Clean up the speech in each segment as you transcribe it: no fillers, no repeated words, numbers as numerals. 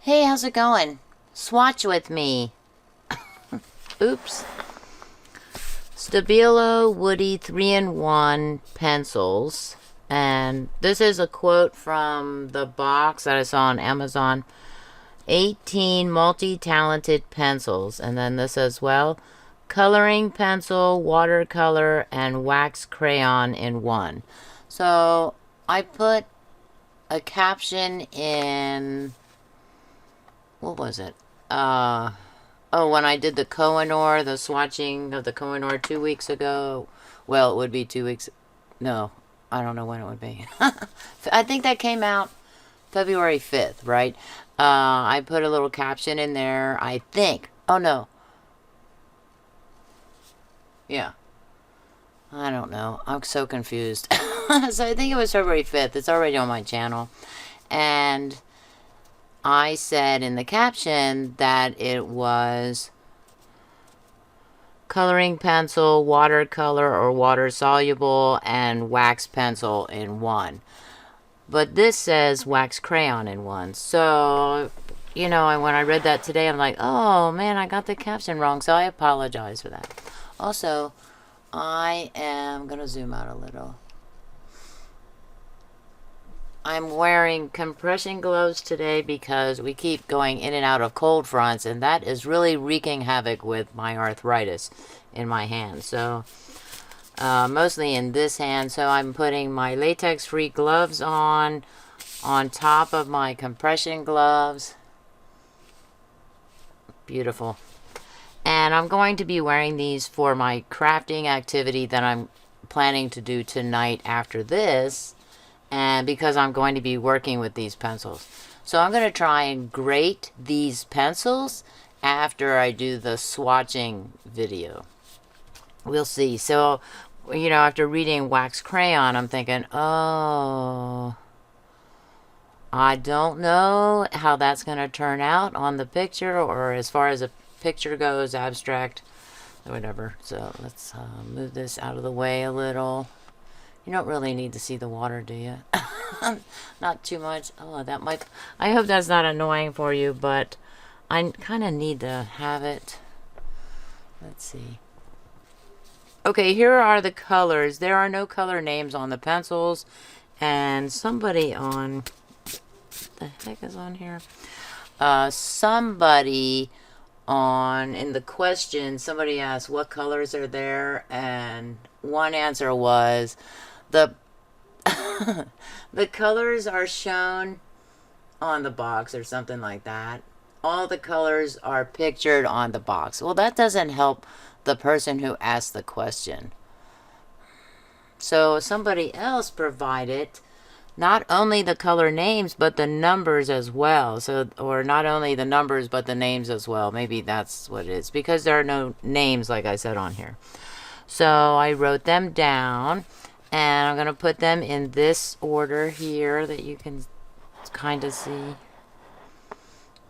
Hey, how's it going? Swatch with me. Oops. Stabilo Woody 3-in-1 pencils. And this is a quote from the box that I saw on Amazon. 18 multi-talented pencils. And then this as well. Coloring pencil, watercolor, and wax crayon in one. So I put a caption in... what was it? When I did the Kohinoor, the swatching of the Kohinoor 2 weeks ago. Well, it would be 2 weeks. No, I don't know when it would be. I think that came out February 5th, right? I put a little caption in there, I think. Oh, no. Yeah. I don't know. I'm so confused. So I think it was February 5th. It's already on my channel. And I said in the caption that it was coloring pencil, watercolor or water soluble, and wax pencil in one. But this says wax crayon in one. So, you know, when I read that today, I'm like, oh man, I got the caption wrong. So I apologize for that. Also, I am going to zoom out a little. I'm wearing compression gloves today because we keep going in and out of cold fronts, and that is really wreaking havoc with my arthritis in my hand. So, mostly in this hand, so I'm putting my latex-free gloves on top of my compression gloves. Beautiful. And I'm going to be wearing these for my crafting activity that I'm planning to do tonight after this. And because I'm going to be working with these pencils. So I'm going to try and grate these pencils after I do the swatching video. We'll see. So, you know, after reading wax crayon, I'm thinking, oh, I don't know how that's going to turn out on the picture, or as far as a picture goes, abstract, or whatever. So let's move this out of the way a little. You don't really need to see the water, do you? Not too much. Oh, that might... I hope that's not annoying for you, but I kind of need to have it. Let's see. Okay, here are the colors. There are no color names on the pencils. And somebody on... what the heck is on here? Somebody on... in the question, somebody asked what colors are there. And one answer was... the colors are shown on the box or something like that. All the colors are pictured on the box. Well, that doesn't help the person who asked the question. So somebody else provided not only the color names, but the numbers as well. So, or not only the numbers, but the names as well. Maybe that's what it is, because there are no names, like I said, on here. So I wrote them down. And I'm going to put them in this order here that you can kind of see.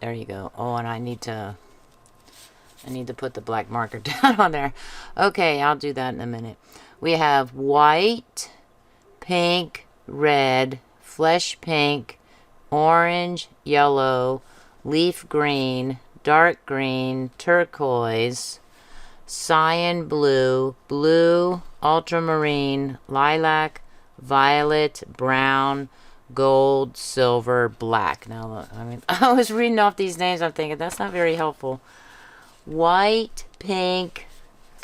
There you go. Oh, and I need to put the black marker down on there. Okay, I'll do that in a minute. We have white, pink, red, flesh pink, orange, yellow, leaf green, dark green, turquoise, cyan blue, blue, ultramarine, lilac, violet, brown, gold, silver, black. Now look, I mean, I was reading off these names, I'm thinking that's not very helpful. White, pink,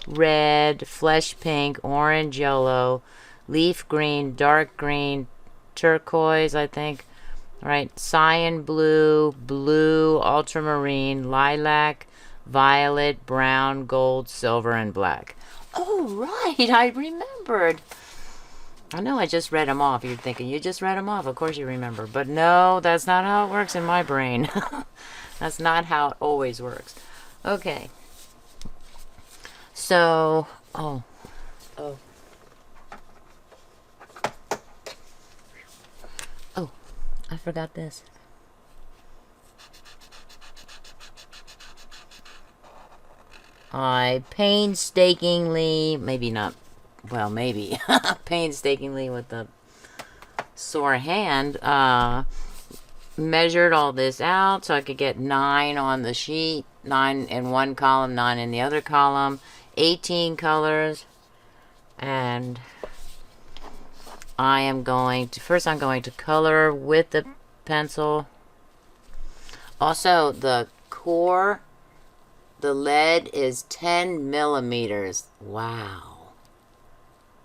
red, flesh pink, orange, yellow, leaf green, dark green, turquoise, I think. Right, cyan blue, blue, ultramarine, lilac, violet, brown, gold, silver, and black. Oh, right, I remembered. I know I just read them off. You're thinking, you just read them off. Of course you remember. But no, that's not how it works in my brain. That's not how it always works. Okay. So, oh. Oh, I forgot this. I painstakingly, maybe not, well, maybe, painstakingly with the sore hand, measured all this out so I could get 9 on the sheet, 9 in one column, 9 in the other column, 18 colors. And I am going to, first I'm going to color with the pencil. Also, the core, the lead is 10 millimeters. Wow.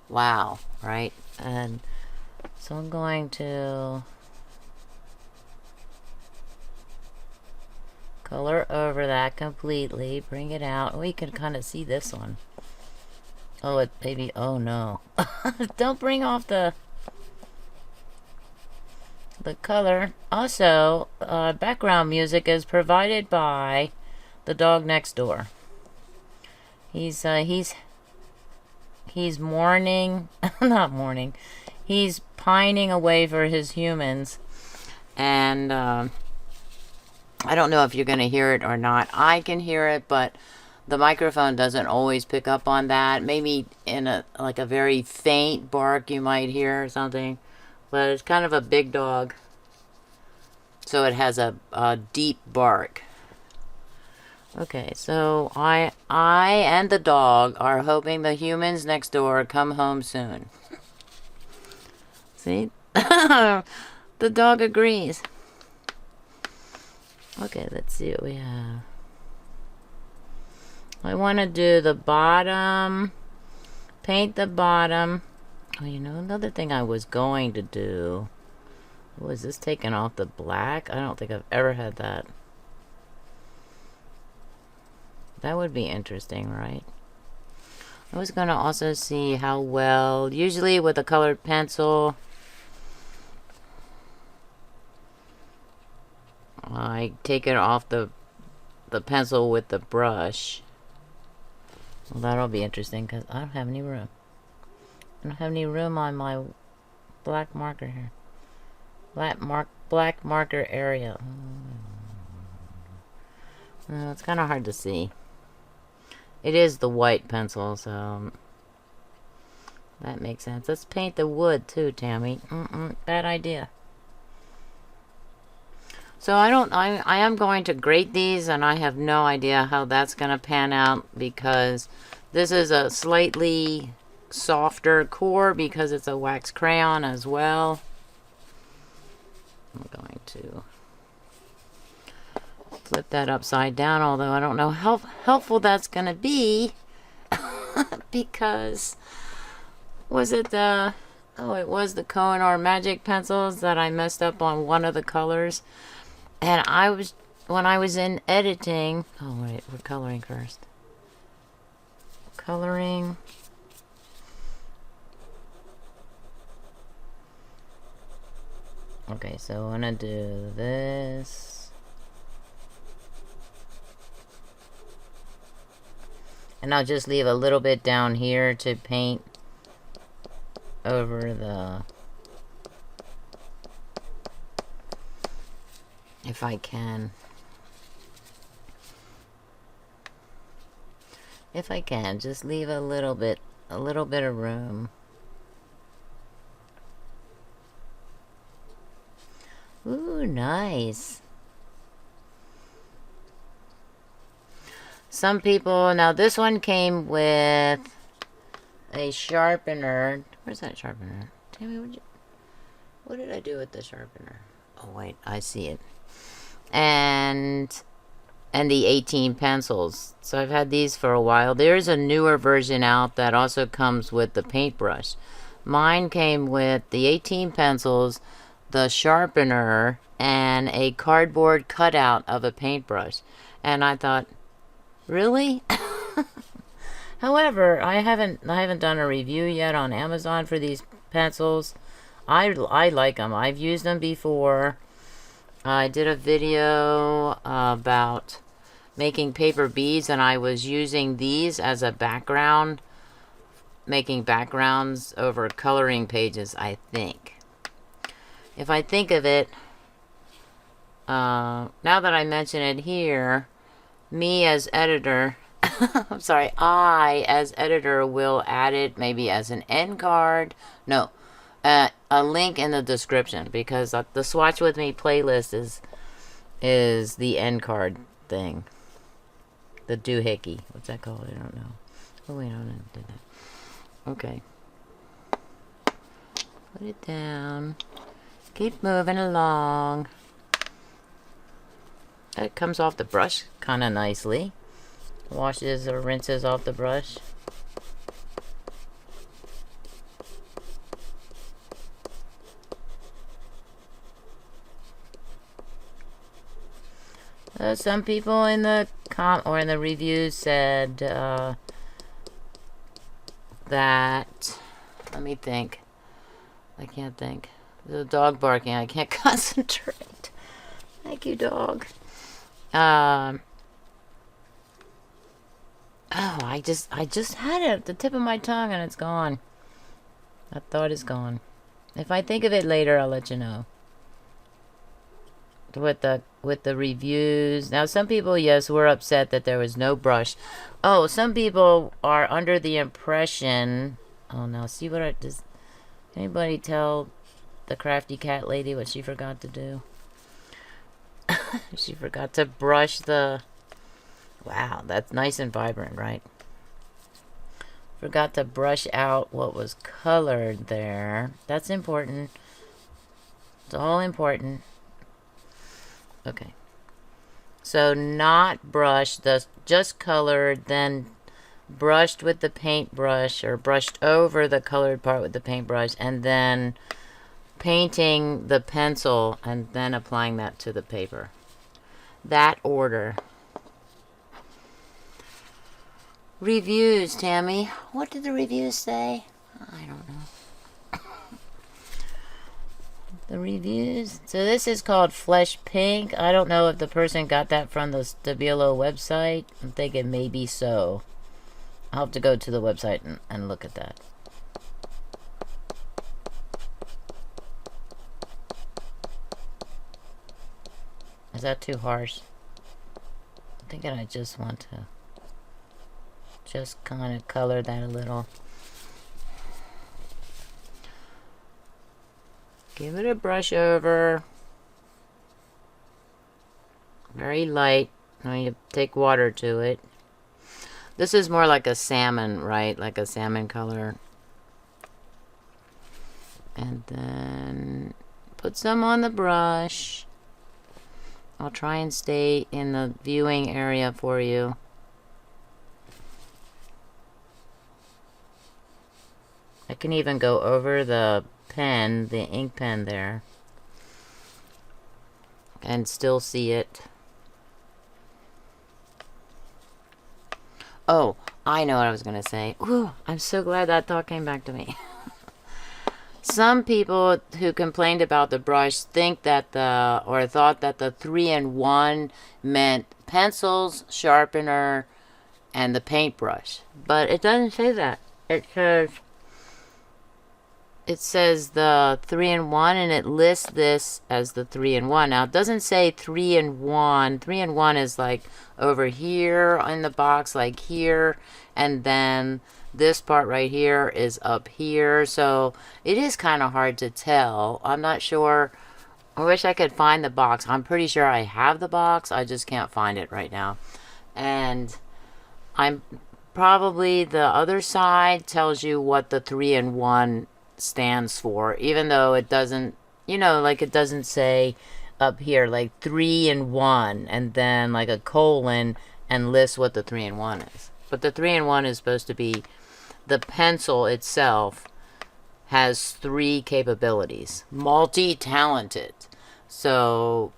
Wow, right? And so I'm going to color over that completely, bring it out. Oh, you can kind of see this one. Oh, it maybe, oh no. Don't bring off the color. Also, background music is provided by the dog next door. He's mourning, not mourning. He's pining away for his humans, and I don't know if you're going to hear it or not. I can hear it, but the microphone doesn't always pick up on that. Maybe in a very faint bark you might hear or something. But it's kind of a big dog, so it has a deep bark. Okay, so I and the dog are hoping the humans next door come home soon. See? The dog agrees. Okay, let's see what we have. I want to do the bottom, paint the bottom. Oh, you know, another thing I was going to do, was this taking off the black? I don't think I've ever had that. That would be interesting, right? I was going to also see how well, usually with a colored pencil, I take it off the pencil with the brush. Well, that'll be interesting because I don't have any room. I don't have any room on my black marker here. Black marker area. It's kind of hard to see. It is the white pencil, so that makes sense. Let's paint the wood too, Tammy. Bad idea. So I am going to grate these, and I have no idea how that's going to pan out because this is a slightly softer core because it's a wax crayon as well. I'm going to flip that upside down, although I don't know how helpful that's going to be because was it the, oh, it was the Kohinoor Magic pencils that I messed up on one of the colors. And when I was in editing, oh wait, we're coloring first. Coloring. Okay, so I'm gonna do this. And I'll just leave a little bit down here to paint over the, if I can. If I can, just leave a little bit of room. Ooh, nice. Some people, now this one came with a sharpener. Where's that sharpener? Tammy, what did I do with the sharpener? Oh wait, I see it. And the 18 pencils. So I've had these for a while. There's a newer version out that also comes with the paintbrush. Mine came with the 18 pencils, the sharpener, and a cardboard cutout of a paintbrush. And I thought, really? However, I haven't done a review yet on Amazon for these pencils. I like them. I've used them before. I did a video about making paper beads, and I was using these as a background, making backgrounds over coloring pages, I think. If I think of it, now that I mention it here, me as editor, I'm sorry, I as editor will add it maybe as an end card. No, a link in the description, because the Swatch With Me playlist is the end card thing. The doohickey. What's that called? I don't know. Oh, wait, I don't do that. Okay. Put it down. Keep moving along. It comes off the brush kind of nicely. Washes or rinses off the brush. Some people in the in the reviews said that, let me think. I can't think. There's a dog barking. I can't concentrate. Thank you, dog. Oh, I just had it at the tip of my tongue and it's gone. That thought is gone. If I think of it later, I'll let you know. With the reviews. Now, some people, yes, were upset that there was no brush. Oh, some people are under the impression. Oh, now see what does anybody tell the crafty cat lady what she forgot to do? She forgot to brush the. Wow, that's nice and vibrant, right? Forgot to brush out what was colored there. That's important. It's all important. Okay. So not brushed, just colored, then brushed with the paintbrush, or brushed over the colored part with the paintbrush, and then painting the pencil and then applying that to the paper. That order. Reviews, Tammy. What did the reviews say? I don't know. The reviews. So this is called Flesh Pink. I don't know if the person got that from the Stabilo website. I'm thinking maybe so. I'll have to go to the website and look at that. Is that too harsh? I'm thinking I just want to just kind of color that a little. Give it a brush over. Very light. Now you take water to it. This is more like a salmon, right? Like a salmon color. And then put some on the brush. I'll try and stay in the viewing area for you. I can even go over the pen, the ink pen there, and still see it. Oh, I know what I was going to say. Ooh, I'm so glad that thought came back to me. Some people who complained about the brush think that thought that the 3-in-1 meant pencils, sharpener, and the paintbrush. But it doesn't say that. It says the 3-in-1, and it lists this as the 3-in-1. Now, it doesn't say 3-in-1. 3-in-1 is like over here in the box, like here, and then this part right here is up here. So it is kind of hard to tell. I'm not sure. I wish I could find the box. I'm pretty sure I have the box. I just can't find it right now. And I'm probably the other side tells you what the 3-in-1 stands for, even though it doesn't, you know, like it doesn't say up here like 3-in-1 and then like a colon and lists what the 3-in-1 is. But the 3-in-1 is supposed to be the pencil itself has 3 capabilities, multi-talented. So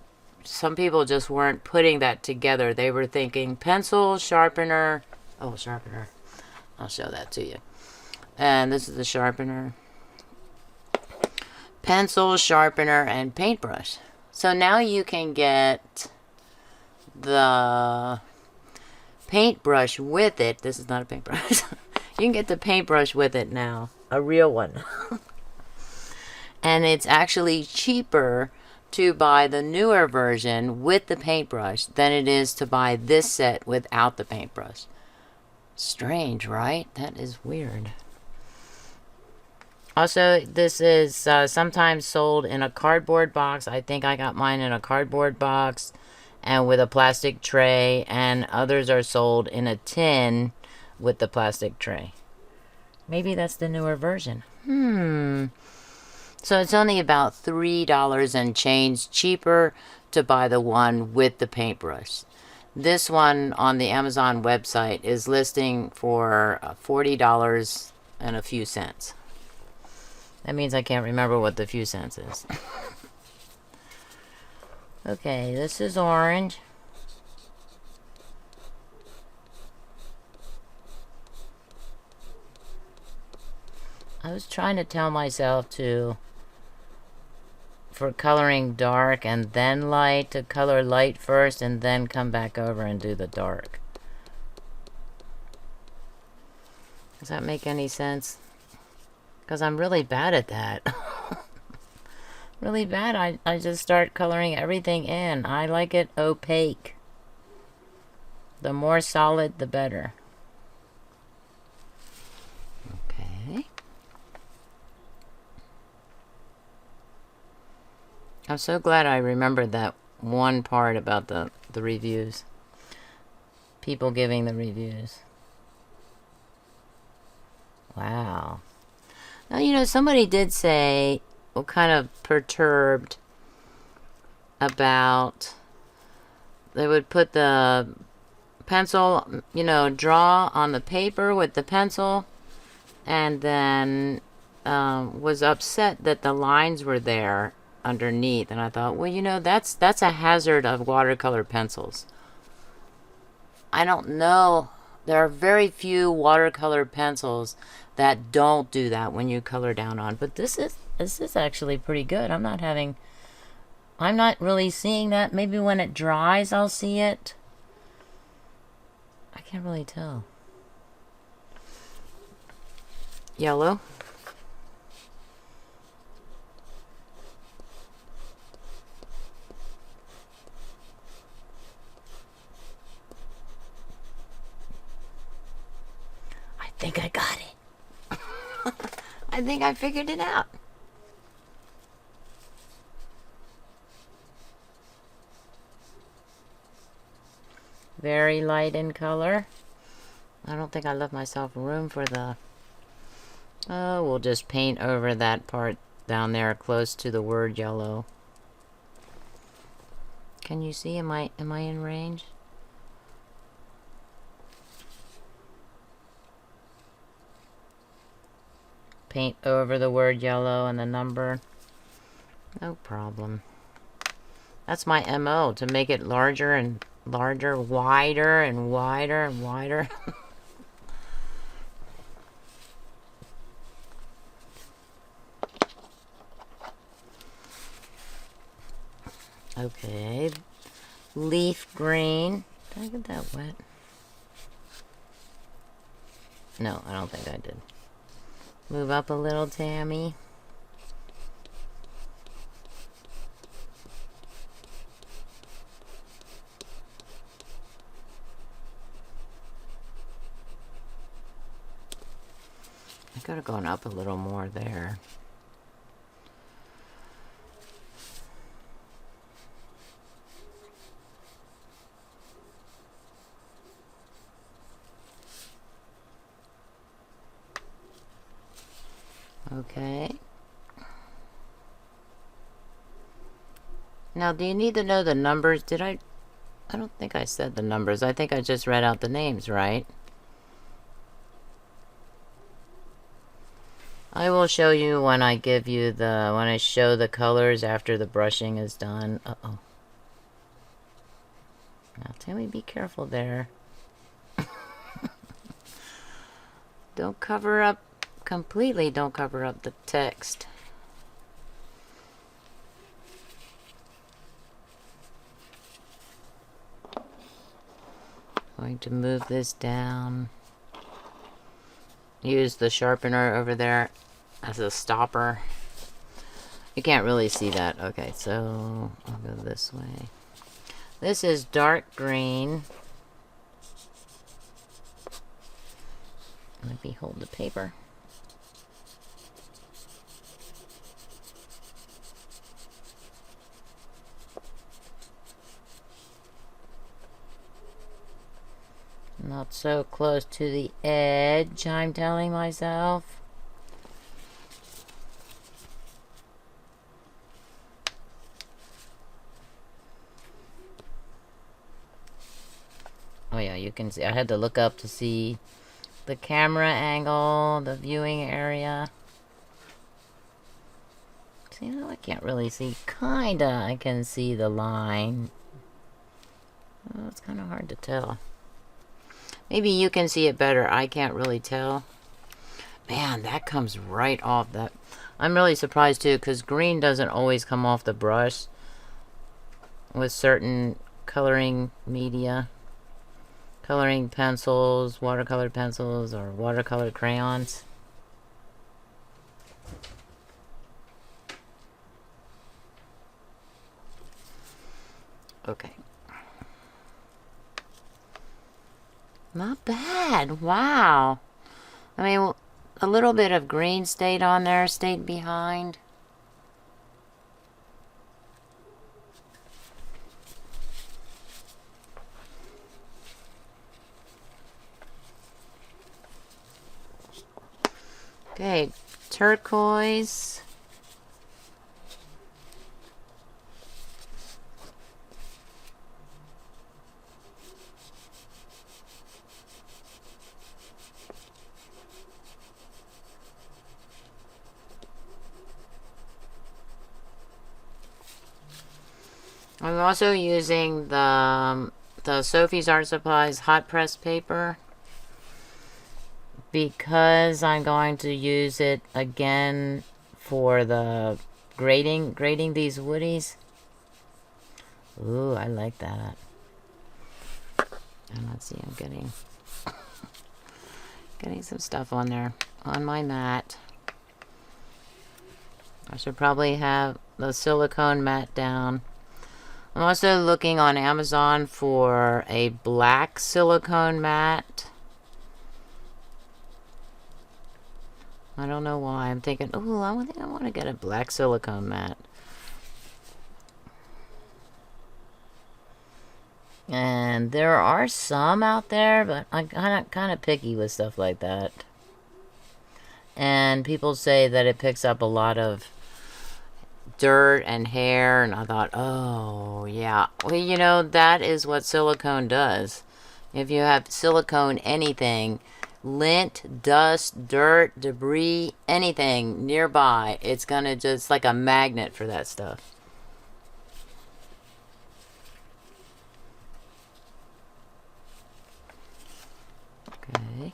some people just weren't putting that together. They were thinking pencil, sharpener. Oh, sharpener. I'll show that to you. And this is the sharpener. Pencil, sharpener, and paintbrush. So now you can get the paintbrush with it. This is not a paintbrush. You can get the paintbrush with it now. A real one. And it's actually cheaper to buy the newer version with the paintbrush than it is to buy this set without the paintbrush. Strange, right? That is weird. Also, this is sometimes sold in a cardboard box. I think I got mine in a cardboard box and with a plastic tray, and others are sold in a tin with the plastic tray. Maybe that's the newer version. So it's only about $3 and change cheaper to buy the one with the paintbrush. This one on the Amazon website is listing for $40 and a few cents. That means I can't remember what the few cents is. Okay, this is orange. I was trying to tell myself for coloring dark and then light, to color light first and then come back over and do the dark. Does that make any sense? Because I'm really bad at that. Really bad. I just start coloring everything in. I like it opaque. The more solid, the better. Okay. I'm so glad I remembered that one part about the reviews. People giving the reviews. Wow. Now, you know, somebody did say, well, kind of perturbed about, they would put the pencil, you know, draw on the paper with the pencil, and then was upset that the lines were there underneath. And I thought, well, you know, that's a hazard of watercolor pencils. I don't know. There are very few watercolor pencils that don't do that when you color down on. But this is actually pretty good. I'm not really seeing that. Maybe when it dries, I'll see it. I can't really tell. Yellow. I think I got it. I think I figured it out. Very light in color. I don't think I left myself room for the... Oh, we'll just paint over that part down there close to the word yellow. Can you see? Am I in range? Paint over the word yellow and the number. No problem. That's my MO, to make it larger and larger, wider and wider and wider. Okay. Leaf green. Did I get that wet? No, I don't think I did. Move up a little, Tammy. I could have gone up a little more there. Okay. Now, do you need to know the numbers? I don't think I said the numbers. I think I just read out the names, right? I will show you when I when I show the colors after the brushing is done. Uh-oh. Now, Tammy, be careful there. Don't cover up completely. Don't cover up the text. Going to move this down. Use the sharpener over there as a stopper. You can't really see that. Okay, so I'll go this way. This is dark green. Let me hold the paper. Not so close to the edge, I'm telling myself. Oh yeah, you can see. I had to look up to see the camera angle, the viewing area. See, no, I can't really see. Kinda, I can see the line. Oh, it's kind of hard to tell. Maybe you can see it better. I can't really tell. Man, that comes right off that. I'm really surprised too, because green doesn't always come off the brush with certain coloring media. Coloring pencils, watercolor pencils, or watercolor crayons. Okay. Not bad. Wow. I mean, a little bit of green stayed on there, stayed behind. Okay, turquoise. I'm also using the Sophie's Art Supplies hot press paper because I'm going to use it again for the grading these woodies. Ooh, I like that. And let's see, I'm getting some stuff on there on my mat. I should probably have the silicone mat down. I'm also looking on Amazon for a black silicone mat. I don't know why. I'm thinking, oh, I think I want to get a black silicone mat. And there are some out there, but I'm kind of picky with stuff like that. And people say that it picks up a lot of dirt and hair, and I thought, oh yeah, well, you know, that is what silicone does. If you have silicone anything, lint, dust, dirt, debris, anything nearby, it's gonna just like a magnet for that stuff. Okay,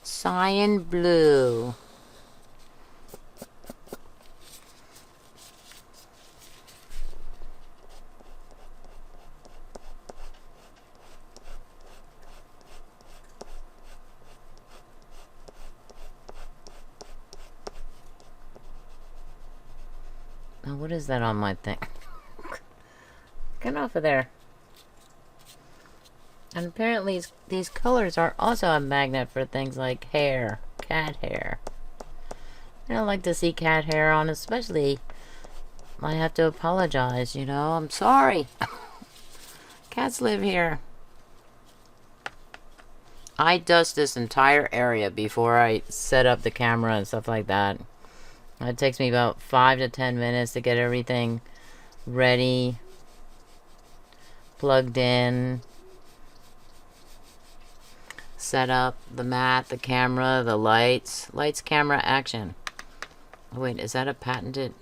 cyan blue. Now, what is that on my thing? Get off of there. And apparently these colors are also a magnet for things like hair, cat hair. I don't like to see cat hair on, especially I have to apologize, you know. I'm sorry. Cats live here. I dust this entire area before I set up the camera and stuff like that. It takes me about 5 to 10 minutes to get everything ready, plugged in, set up the mat, the camera, the lights. Lights, camera, action. Oh, wait, is that a patented...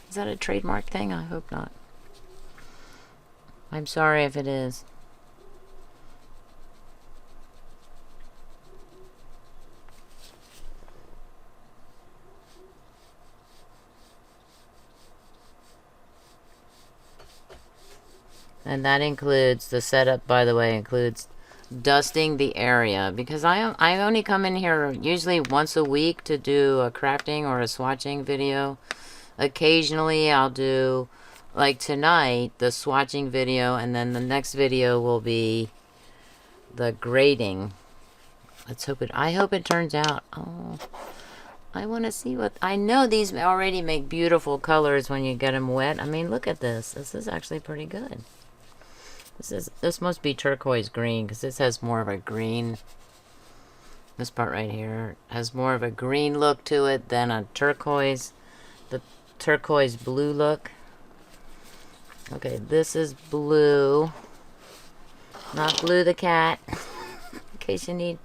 Is that a trademark thing? I hope not. I'm sorry if it is. And that includes, the setup, by the way, includes dusting the area. Because I only come in here usually once a week to do a crafting or a swatching video. Occasionally I'll do, like tonight, the swatching video, and then the next video will be the grading. Let's hope it, I hope it turns out. Oh, I want to see what, I know these already make beautiful colors when you get them wet. I mean, look at this. This is actually pretty good. This must be turquoise green because this has more of a green. This part right here has more of a green look to it than a turquoise, the turquoise blue look. Okay, this is blue, not Blue the cat, in case you need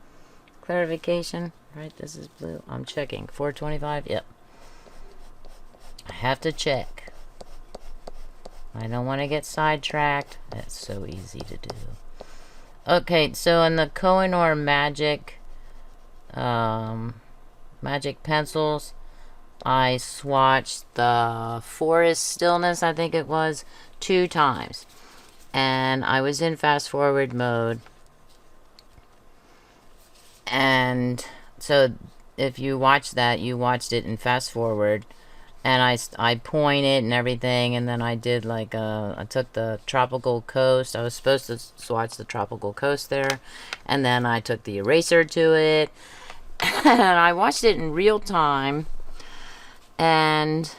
clarification. Right, this is blue. I'm checking. 425, yep. I have to check. I don't want to get sidetracked. That's so easy to do. Okay, so in the Kohinoor Magic pencils, I swatched the Forest Stillness, I think it was, 2 times. And I was in fast forward mode. And so if you watch that, you watched it in fast forward. And I pointed and everything, and then I did like I took the Tropical Coast. I was supposed to swatch the Tropical Coast there, and then I took the eraser to it, and I watched it in real time, and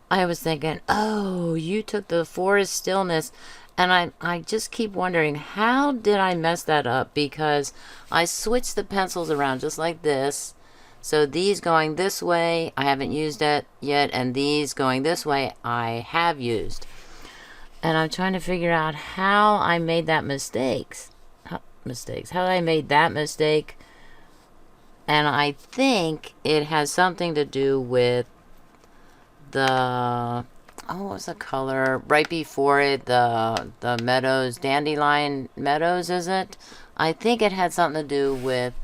I was thinking, oh, you took the Forest Stillness, and I just keep wondering, how did I mess that up? Because I switched the pencils around just like this. So these going this way, I haven't used it yet, and these going this way, I have used. And I'm trying to figure out how I made that how I made that mistake. And I think it has something to do with the, what was the color right before it, the meadows, dandelion meadows, is it? I think it had something to do with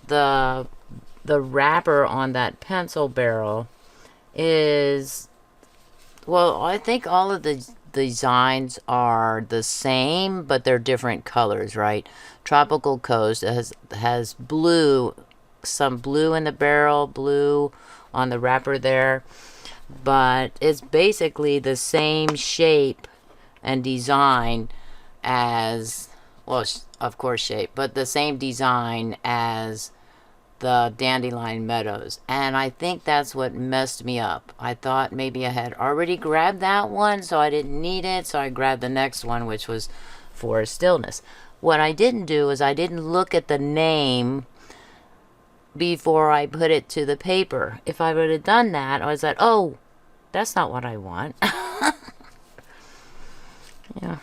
the wrapper on that pencil barrel is, well, I think all of the designs are the same, but they're different colors, right? Tropical Coast has blue, some blue in the barrel, blue on the wrapper there, but it's basically the same shape and design as, well, of course shape, but the same design as the Dandelion Meadows. And I think that's what messed me up. I thought maybe I had already grabbed that one, so I didn't need it, so I grabbed the next one, which was Forest Stillness. What I didn't do is I didn't look at the name before I put it to the paper. If I would have done that, I was like, oh, that's not what I want. Yeah.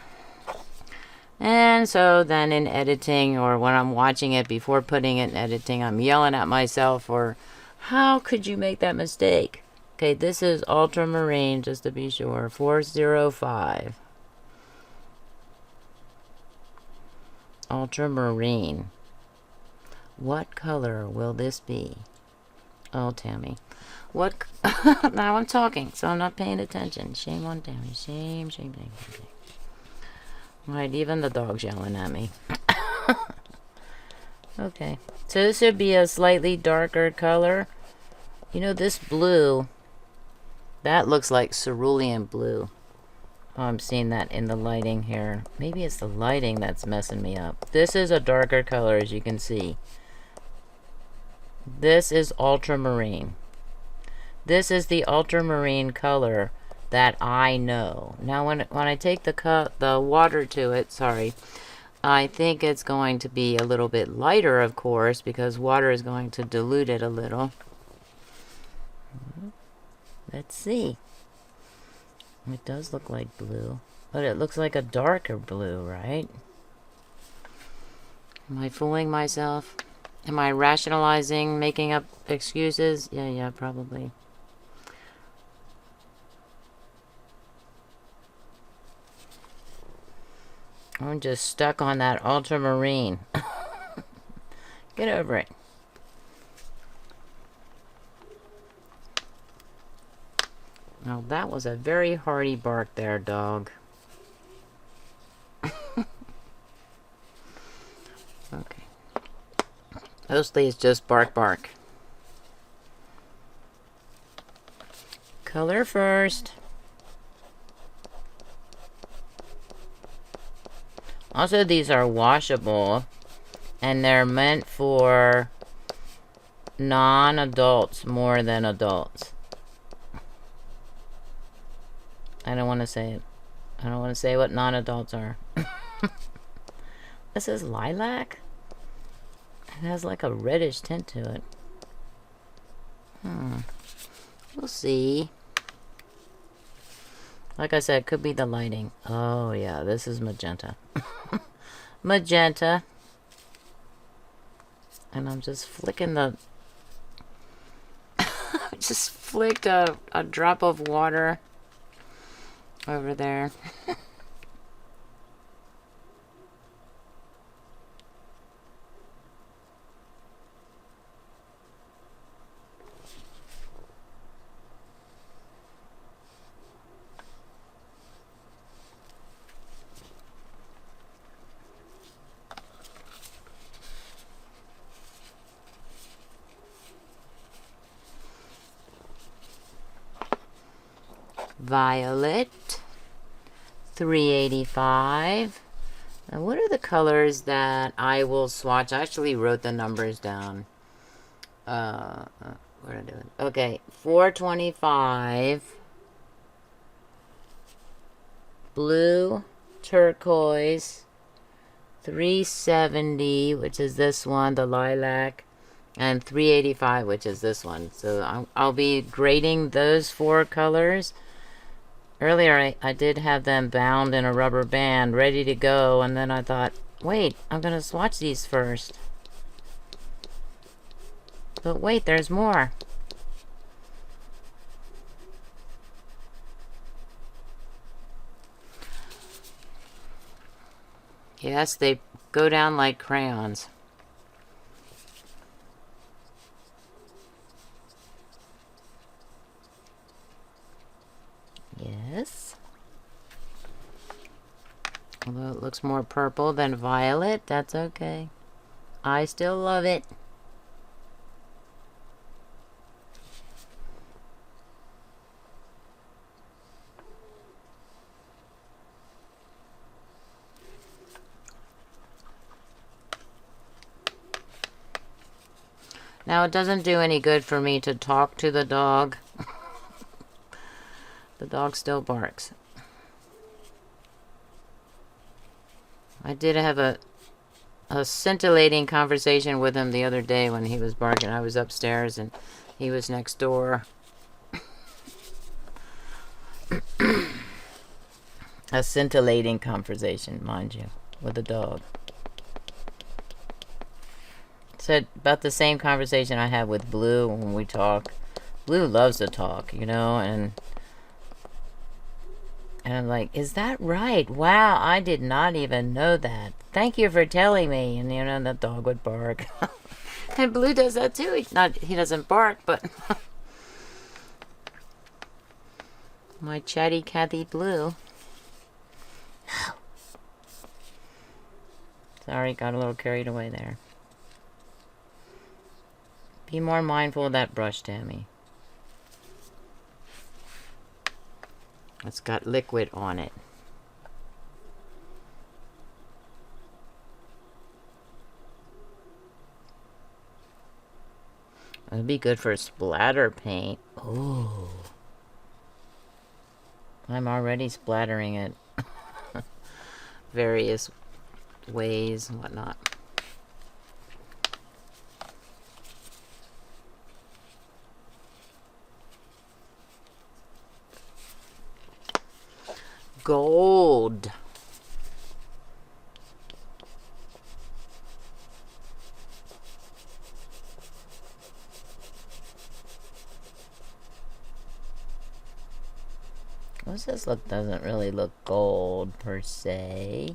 And so then in editing, or when I'm watching it before putting it in editing, I'm yelling at myself, or how could you make that mistake? Okay, this is Ultramarine, just to be sure, 405. Ultramarine. What color will this be? Oh, Tammy. What? Now I'm talking, so I'm not paying attention. Shame on Tammy. Shame, shame, shame, shame. Right, even the dog's yelling at me. Okay, so this would be a slightly darker color. You know, this blue, that looks like cerulean blue. Oh, I'm seeing that in the lighting here. Maybe it's the lighting that's messing me up. This is a darker color, as you can see. This is ultramarine. This is the ultramarine color that I know. Now when I take the water to it, sorry, I think it's going to be a little bit lighter, of course, because water is going to dilute it a little. Let's see. It does look like blue, but it looks like a darker blue, right? Am I fooling myself? Am I rationalizing, making up excuses? Yeah, probably. I'm just stuck on that ultramarine. Get over it. Now that was a very hearty bark there, dog. Okay. Mostly it's just bark, bark. Color first. Also, these are washable, and they're meant for non-adults more than adults. I don't want to say it. I don't want to say what non-adults are. This is lilac? It has like a reddish tint to it. We'll see. Like I said, could be the lighting. Oh yeah, this is magenta. Magenta. And I'm just flicking the... just flicked a drop of water over there. Violet, 385. Now, what are the colors that I will swatch? I actually wrote the numbers down. What did I do? Okay, 425. Blue, turquoise, 370, which is this one, the lilac, and 385, which is this one. So I'll be grading those 4 colors. Earlier, I did have them bound in a rubber band, ready to go, and then I thought, wait, I'm going to swatch these first. But wait, there's more. Yes, they go down like crayons. Yes. Although it looks more purple than violet, that's okay. I still love it. Now, it doesn't do any good for me to talk to the dog. The dog still barks. I did have a scintillating conversation with him the other day when he was barking. I was upstairs and he was next door. A scintillating conversation, mind you, with the dog. Said about the same conversation I had with Blue when we talk. Blue loves to talk, you know, and I'm like, is that right? Wow, I did not even know that. Thank you for telling me. And you know, the dog would bark. And Blue does that too. He doesn't bark, but my chatty Cathy Blue. Sorry, got a little carried away there. Be more mindful of that brush, Tammy. It's got liquid on it. It'd be good for splatter paint. Oh. I'm already splattering it. Various ways and whatnot. Gold. What's this look? Doesn't really look gold per se.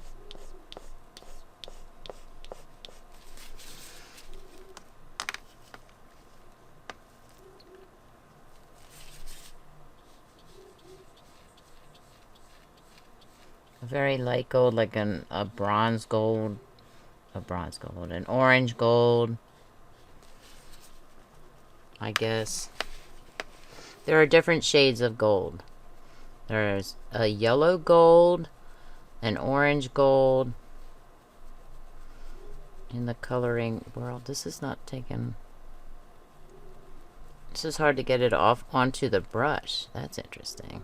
A very light gold, like a bronze gold, an orange gold, I guess. There are different shades of gold. There's a yellow gold, an orange gold. In the coloring world, this is not taken. This is hard to get it off onto the brush. That's interesting.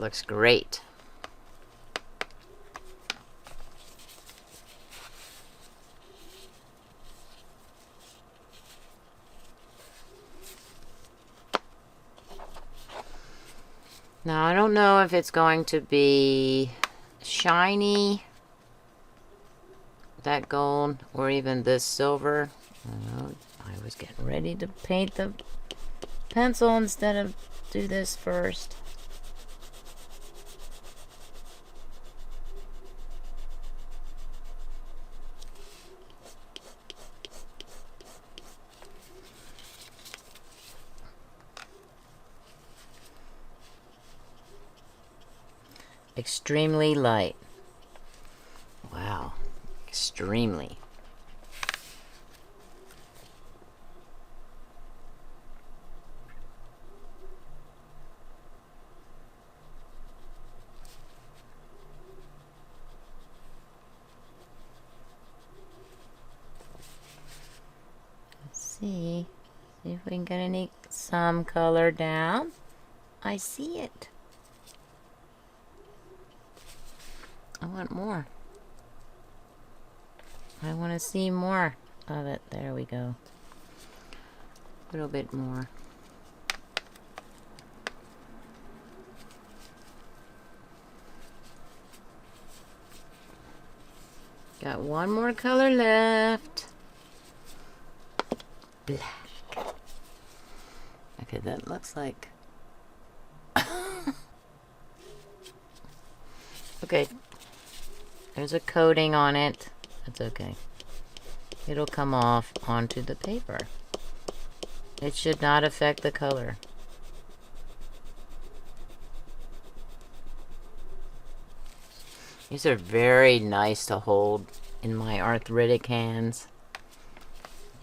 looks great. Now, I don't know if it's going to be shiny, that gold, or even this silver. I was getting ready to paint the pencil instead of do this first. Extremely light. Wow, extremely. Let's see if we can get some color down. I see it. I want more. I want to see more of it. There we go. A little bit more. Got one more color left. Black. Okay, that looks like... Okay. There's a coating on it. That's okay. It'll come off onto the paper. It should not affect the color. These are very nice to hold in my arthritic hands.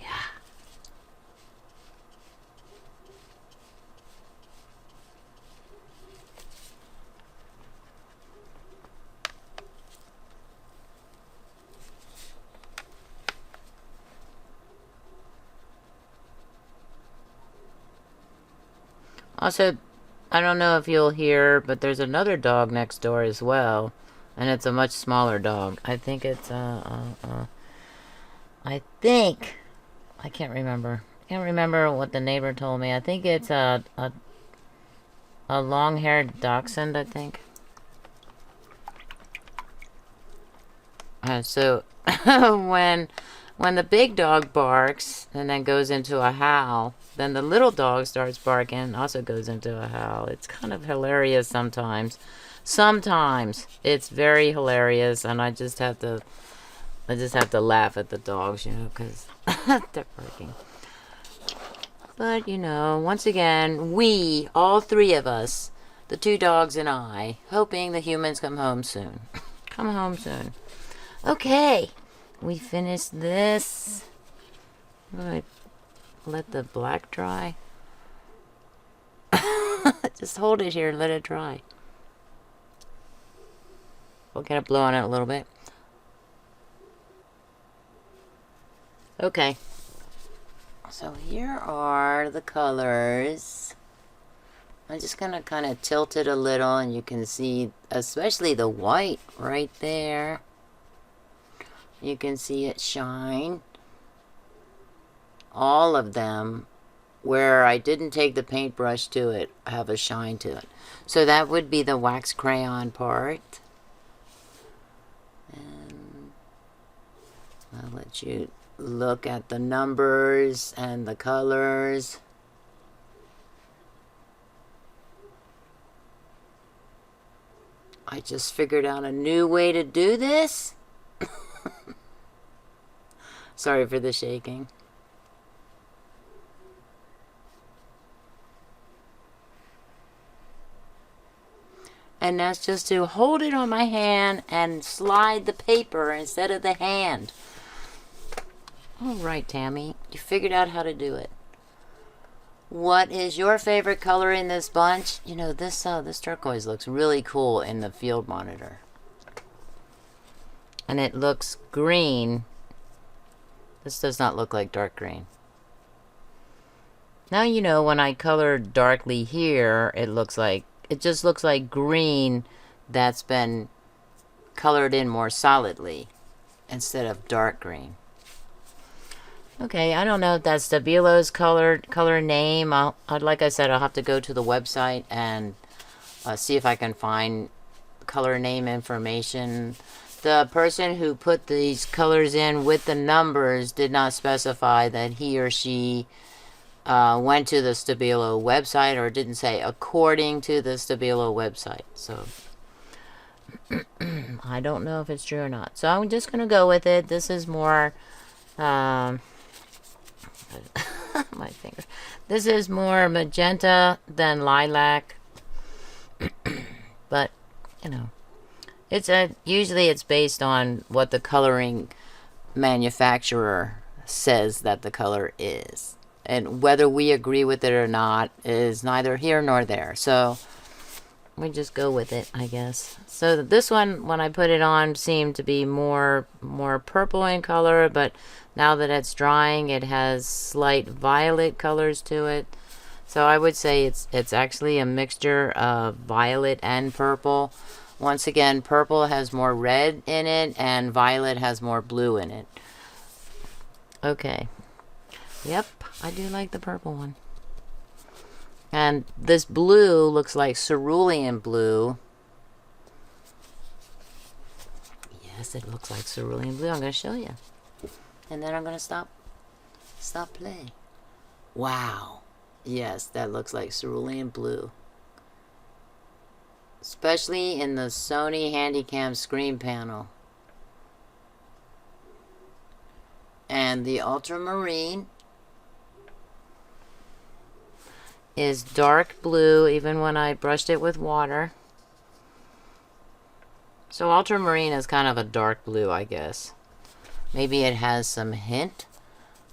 Yeah. Also, I don't know if you'll hear, but there's another dog next door as well. And it's a much smaller dog. I think it's, I can't remember. I can't remember what the neighbor told me. I think it's a long-haired dachshund, I think. So, when the big dog barks and then goes into a howl, then the little dog starts barking and also goes into a howl. It's kind of hilarious sometimes. Sometimes it's very hilarious, and I just have to laugh at the dogs, you know, because they're barking. But, you know, once again, we, all three of us, the two dogs and I, hoping the humans come home soon. Come home soon. Okay, we finished this. I'm gonna let the black dry. Just hold it here and let it dry. We'll kind of blow on it a little bit. Okay. So here are the colors. I'm just going to kind of tilt it a little, and you can see especially the white right there. You can see it shine. All of them, where I didn't take the paintbrush to it, have a shine to it. So that would be the wax crayon part. And I'll let you look at the numbers and the colors. I just figured out a new way to do this. Sorry for the shaking. And that's just to hold it on my hand and slide the paper instead of the hand. All right, Tammy, you figured out how to do it. What is your favorite color in this bunch? You know, this turquoise looks really cool in the field monitor. And it looks green. This does not look like dark green. Now, you know, when I color darkly here, it looks like it just looks like green that's been colored in more solidly instead of dark green. Okay, I don't know if that's Stabilo's color name. Like I said, I'll have to go to the website and see if I can find color name information. The person who put these colors in with the numbers did not specify that he or she went to the Stabilo website, or didn't say according to the Stabilo website. So I don't know if it's true or not. So I'm just going to go with it. This is more... my finger. This is more magenta than lilac, but you know, it's usually it's based on what the coloring manufacturer says that the color is, and whether we agree with it or not is neither here nor there. So we just go with it, I guess. So this one, when I put it on, seemed to be more purple in color, but now that it's drying, it has slight violet colors to it. So I would say it's actually a mixture of violet and purple. Once again, purple has more red in it, and violet has more blue in it. Okay. Yep, I do like the purple one. And this blue looks like cerulean blue. Yes, it looks like cerulean blue. I'm going to show you. And then I'm going to stop play. Wow. Yes, that looks like cerulean blue. Especially in the Sony Handycam screen panel. And the ultramarine is dark blue, even when I brushed it with water. So ultramarine is kind of a dark blue, I guess. Maybe it has some hint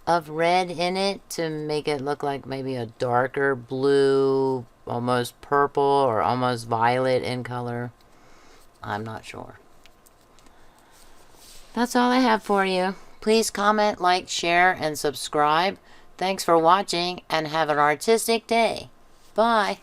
of red in it to make it look like maybe a darker blue, almost purple or almost violet in color. I'm not sure. That's all I have for you. Please comment, like, share, and subscribe. Thanks for watching, and have an artistic day. Bye.